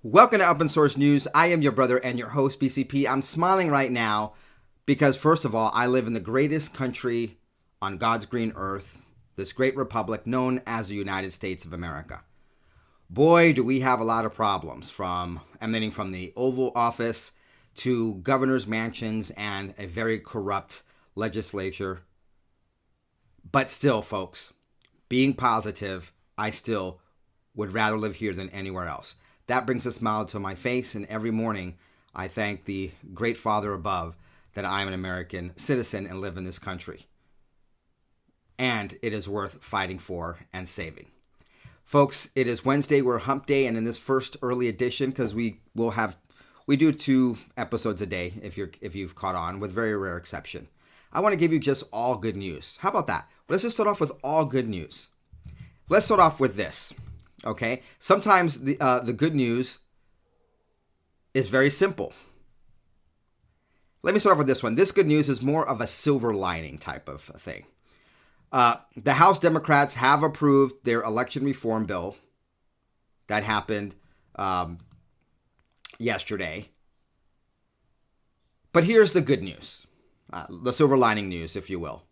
Welcome to Open Source News. I am your brother and your host, BCP. I'm smiling right now because, first of all, I live in the greatest country on God's green earth, this great republic known as the United States of America. Boy, do we have a lot of problems, from emanating from the Oval Office to governor's mansions and a very corrupt legislature. But still, folks, being positive, I still would rather live here than anywhere else. That brings a smile to my face, and every morning I thank the great Father above that I am an American citizen and live in this country. And it is worth fighting for and saving. Folks, it is Wednesday, we're hump day, and in this first early edition, because we do 2 episodes a day if you've caught on, with very rare exception. I want to give you just all good news. How about that? Let's just start off with all good news. Let's start off with this. Okay, sometimes the good news is very simple. Let me start off with this one. This good news is more of a silver lining type of thing. The House Democrats have approved their election reform bill that happened yesterday. But here's the good news, the silver lining news, if you will.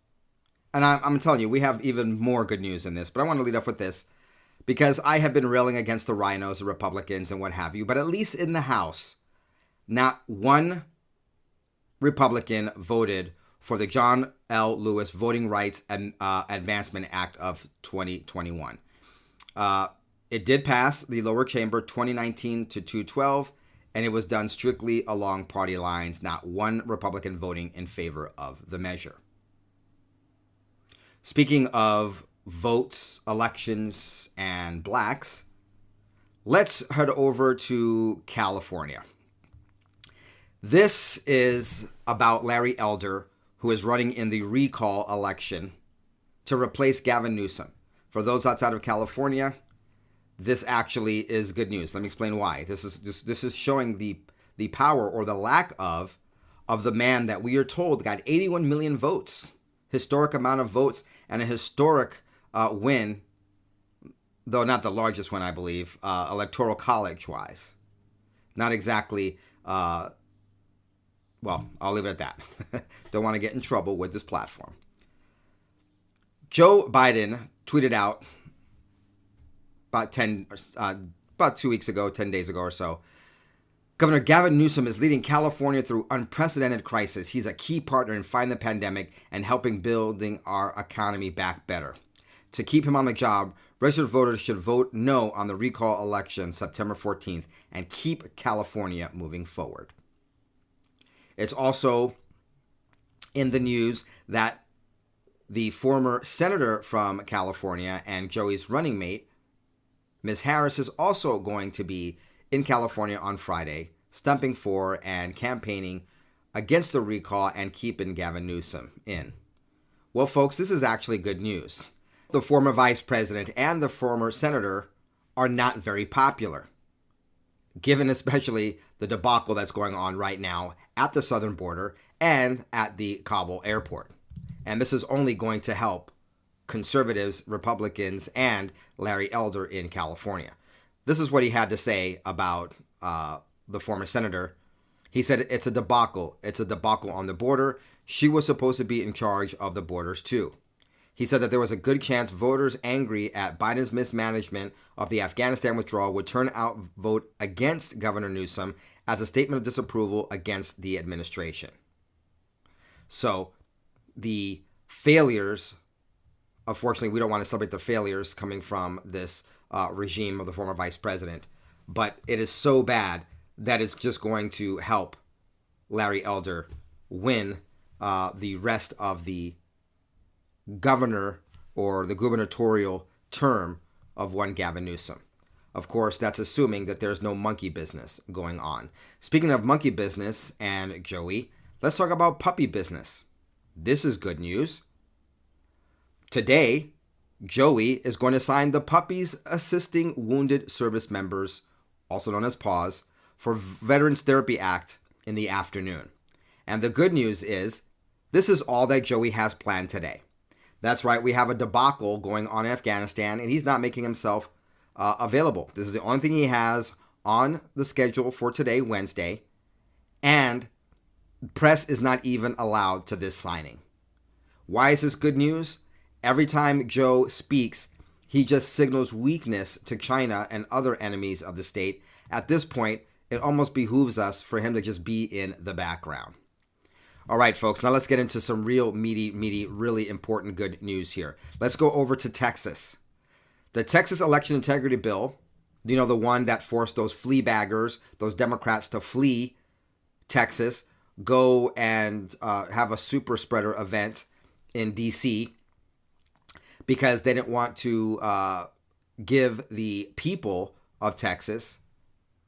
And I'm telling you, we have even more good news in this, but I want to lead off with this, because I have been railing against the rhinos, the Republicans, and what have you. But at least in the House, not one Republican voted for the John L. Lewis Voting Rights and Advancement Act of 2021. It did pass the lower chamber 2019 to 212, and it was done strictly along party lines, not one Republican voting in favor of the measure. Speaking of votes, elections, and blacks, let's head over to California. This is about Larry Elder, who is running in the recall election to replace Gavin Newsom. For those outside of California, this actually is good news. Let me explain why. This is showing the power, or the lack of the man that we are told got 81 million votes, historic amount of votes, and a historic win, though not the largest one, I believe, electoral college-wise. Not exactly, well, I'll leave it at that. Don't want to get in trouble with this platform. Joe Biden tweeted out about 2 weeks ago, 10 days ago or so, Governor Gavin Newsom is leading California through unprecedented crisis. He's a key partner in fighting the pandemic and helping building our economy back better. To keep him on the job, registered voters should vote no on the recall election September 14th and keep California moving forward. It's also in the news that the former senator from California and Joey's running mate, Ms. Harris, is also going to be in California on Friday, stumping for and campaigning against the recall and keeping Gavin Newsom in. Well, folks, this is actually good news. The former vice president and the former senator are not very popular, given especially the debacle that's going on right now at the southern border and at the Kabul airport. And this is only going to help conservatives, Republicans, and Larry Elder in California. This is what he had to say about the former senator. He said, it's a debacle. It's a debacle on the border. She was supposed to be in charge of the borders too. He said that there was a good chance voters angry at Biden's mismanagement of the Afghanistan withdrawal would turn out vote against Governor Newsom as a statement of disapproval against the administration. So the failures, unfortunately, we don't want to celebrate the failures coming from this regime of the former vice president, but it is so bad that it's just going to help Larry Elder win the rest of the governor or the gubernatorial term of one Gavin Newsom. Of course, that's assuming that there's no monkey business going on. Speaking of monkey business and Joey, let's talk about puppy business. This is good news. Today, Joey is going to sign the Puppies Assisting Wounded Service Members, also known as PAWS, for Veterans Therapy Act in the afternoon. And the good news is, this is all that Joey has planned today. That's right, we have a debacle going on in Afghanistan, and he's not making himself available. This is the only thing he has on the schedule for today, Wednesday, and press is not even allowed to this signing. Why is this good news? Every time Joe speaks, he just signals weakness to China and other enemies of the state. At this point, it almost behooves us for him to just be in the background. All right, folks, now let's get into some real meaty, really important good news here. Let's go over to Texas. The Texas Election Integrity Bill, you know, the one that forced those flea baggers, those Democrats to flee Texas, go and have a super spreader event in D.C. because they didn't want to give the people of Texas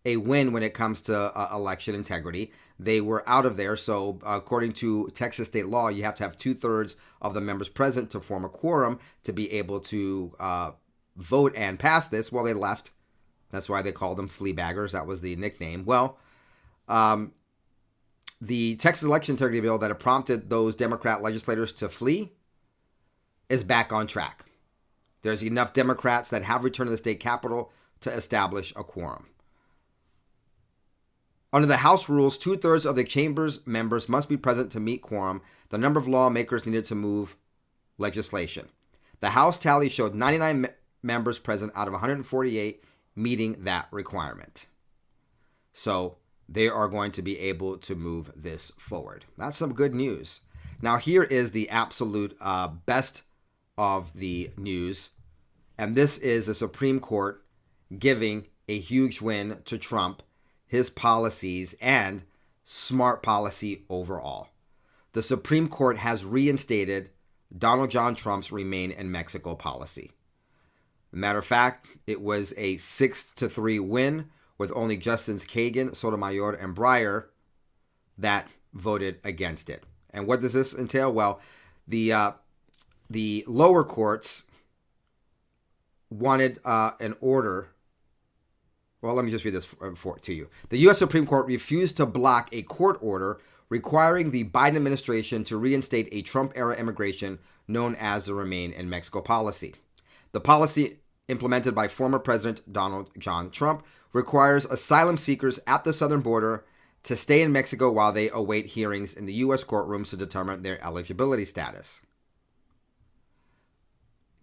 a win when it comes to election integrity. They were out of there. So according to Texas state law, you have to have 2/3 of the members present to form a quorum to be able to vote and pass this. Well, they left. That's why they called them flea baggers. That was the nickname. Well, the Texas election integrity bill that had prompted those Democrat legislators to flee is back on track. There's enough Democrats that have returned to the state capitol to establish a quorum. Under the House rules, 2/3 of the chamber's members must be present to meet quorum, the number of lawmakers needed to move legislation. The House tally showed 99 members present out of 148 meeting that requirement. So they are going to be able to move this forward. That's some good news. Now here is the absolute best of the news, and this is the Supreme Court giving a huge win to Trump, his policies, and smart policy overall. The Supreme Court has reinstated Donald John Trump's Remain in Mexico policy. Matter of fact, it was a 6-3 win with only Justices Kagan, Sotomayor, and Breyer that voted against it. And what does this entail? Well, the lower courts wanted an order. Well, let me just read this to you. The U.S. Supreme Court refused to block a court order requiring the Biden administration to reinstate a Trump-era immigration known as the Remain in Mexico policy. The policy, implemented by former President Donald John Trump, requires asylum seekers at the southern border to stay in Mexico while they await hearings in the U.S. courtrooms to determine their eligibility status.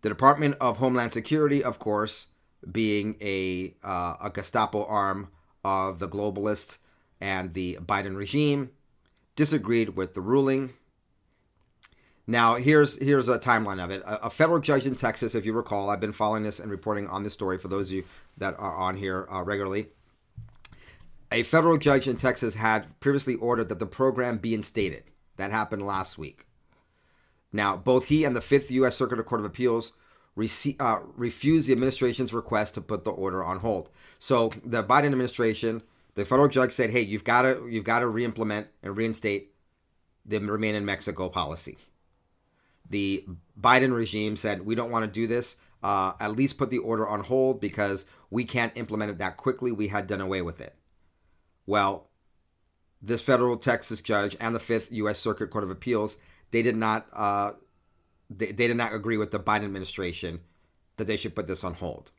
The Department of Homeland Security, of course, being a Gestapo arm of the globalists and the Biden regime, disagreed with the ruling. Now, here's a timeline of it. A federal judge in Texas, if you recall, I've been following this and reporting on this story for those of you that are on here regularly. A federal judge in Texas had previously ordered that the program be instated. That happened last week. Now, both he and the 5th U.S. Circuit Court of Appeals refused the administration's request to put the order on hold. So the Biden administration, the federal judge said, "Hey, you've got to re-implement and reinstate the Remain in Mexico policy." The Biden regime said, "We don't want to do this. At least put the order on hold because we can't implement it that quickly. We had done away with it." Well, this federal Texas judge and the 5th U.S. Circuit Court of Appeals, they did not agree with the Biden administration that they should put this on hold.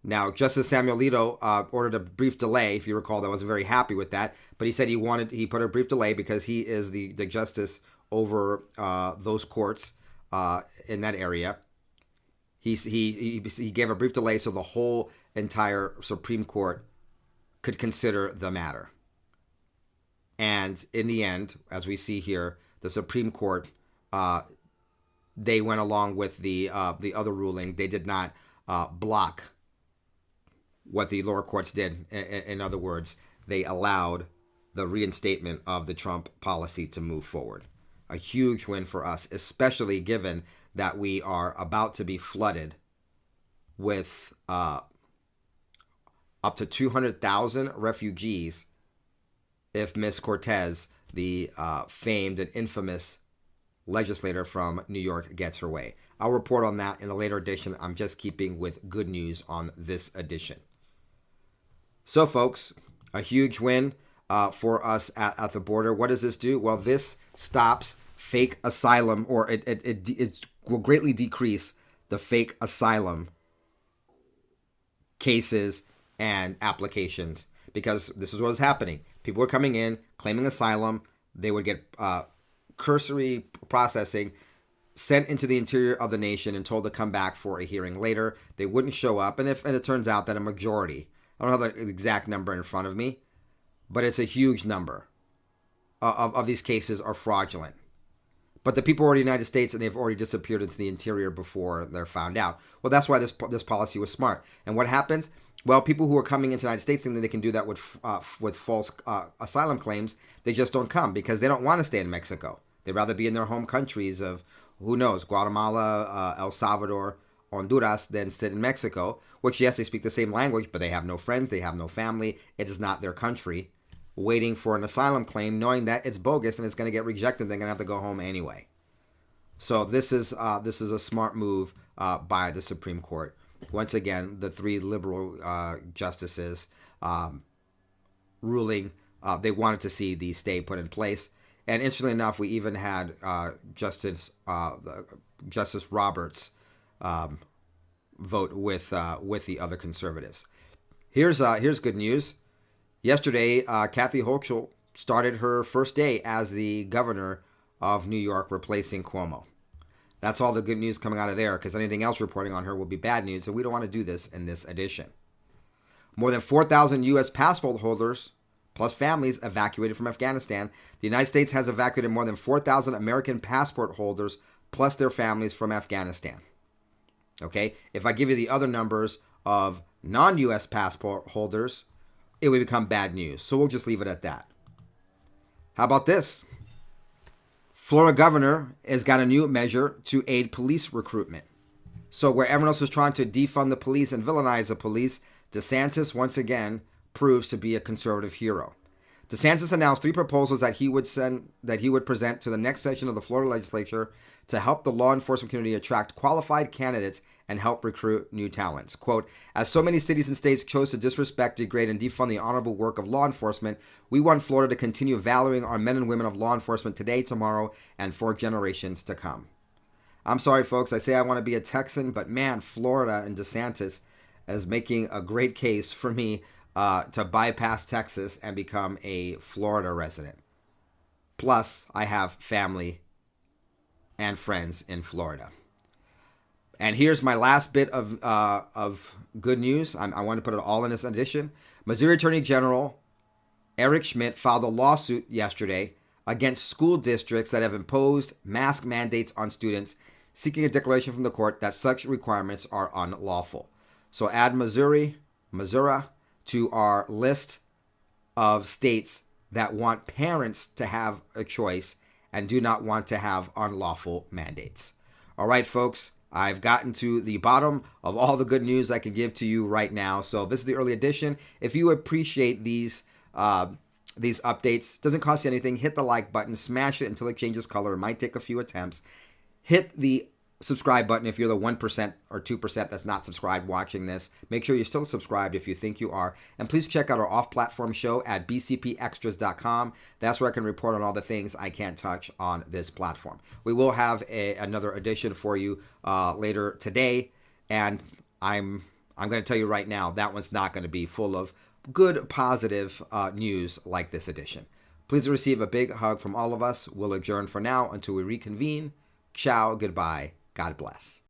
Now, Justice Samuel Alito ordered a brief delay. If you recall, I wasn't very happy with that, but he said he put a brief delay because he is the justice over those courts in that area. He gave a brief delay so the whole entire Supreme Court could consider the matter. And in the end, as we see here, the Supreme Court, they went along with the other ruling. They did not block what the lower courts did. In other words, they allowed the reinstatement of the Trump policy to move forward. A huge win for us, especially given that we are about to be flooded with up to 200,000 refugees if Miss Cortez, the famed and infamous legislator from New York, gets her way. I'll report on that in a later edition. I'm just keeping with good news on this edition. So, folks, a huge win for us at the border. What does this do? Well, this stops fake asylum, or it will greatly decrease the fake asylum cases and applications, because this is what was happening. People were coming in, claiming asylum. They would get cursory processing, sent into the interior of the nation and told to come back for a hearing later. They wouldn't show up. And it turns out that a majority, I don't have the exact number in front of me, but it's a huge number of these cases are fraudulent. But the people are in the United States and they've already disappeared into the interior before they're found out. Well, that's why this policy was smart. And what happens? Well, people who are coming into the United States think that they can do that with false asylum claims. They just don't come because they don't want to stay in Mexico. They'd rather be in their home countries of, who knows, Guatemala, El Salvador, Honduras, than sit in Mexico, which, yes, they speak the same language, but they have no friends, they have no family. It is not their country. Waiting for an asylum claim, knowing that it's bogus and it's going to get rejected, they're going to have to go home anyway. So this is a smart move by the Supreme Court. Once again, the three liberal justices ruling they wanted to see the stay put in place. And interestingly enough, we even had Justice Roberts vote with the other conservatives. Here's good news. Yesterday, Kathy Hochul started her first day as the governor of New York, replacing Cuomo. That's all the good news coming out of there, because anything else reporting on her will be bad news, and we don't want to do this in this edition. More than 4,000 U.S. passport holders plus families evacuated from Afghanistan. The United States has evacuated more than 4,000 American passport holders plus their families from Afghanistan. Okay, if I give you the other numbers of non-U.S. passport holders, it would become bad news. So we'll just leave it at that. How about this? Florida governor has got a new measure to aid police recruitment. So where everyone else is trying to defund the police and villainize the police, DeSantis once again proves to be a conservative hero. DeSantis announced 3 proposals that he would present to the next session of the Florida legislature to help the law enforcement community attract qualified candidates and help recruit new talents. Quote, as so many cities and states chose to disrespect, degrade, and defund the honorable work of law enforcement, we want Florida to continue valuing our men and women of law enforcement today, tomorrow, and for generations to come. I'm sorry, folks. I say I want to be a Texan, but man, Florida and DeSantis is making a great case for me to bypass Texas and become a Florida resident. Plus, I have family and friends in Florida. And here's my last bit of good news. I want to put it all in this edition. Missouri Attorney General Eric Schmidt filed a lawsuit yesterday against school districts that have imposed mask mandates on students, seeking a declaration from the court that such requirements are unlawful. So add Missouri to our list of states that want parents to have a choice and do not want to have unlawful mandates. All right, folks, I've gotten to the bottom of all the good news I can give to you right now. So this is the early edition. If you appreciate these updates, doesn't cost you anything. Hit the like button, smash it until it changes color. It might take a few attempts. Hit the subscribe button if you're the 1% or 2% that's not subscribed watching this. Make sure you're still subscribed if you think you are. And please check out our off-platform show at bcpextras.com. That's where I can report on all the things I can't touch on this platform. We will have another edition for you later today. And I'm going to tell you right now, that one's not going to be full of good, positive news like this edition. Please receive a big hug from all of us. We'll adjourn for now until we reconvene. Ciao, goodbye. God bless.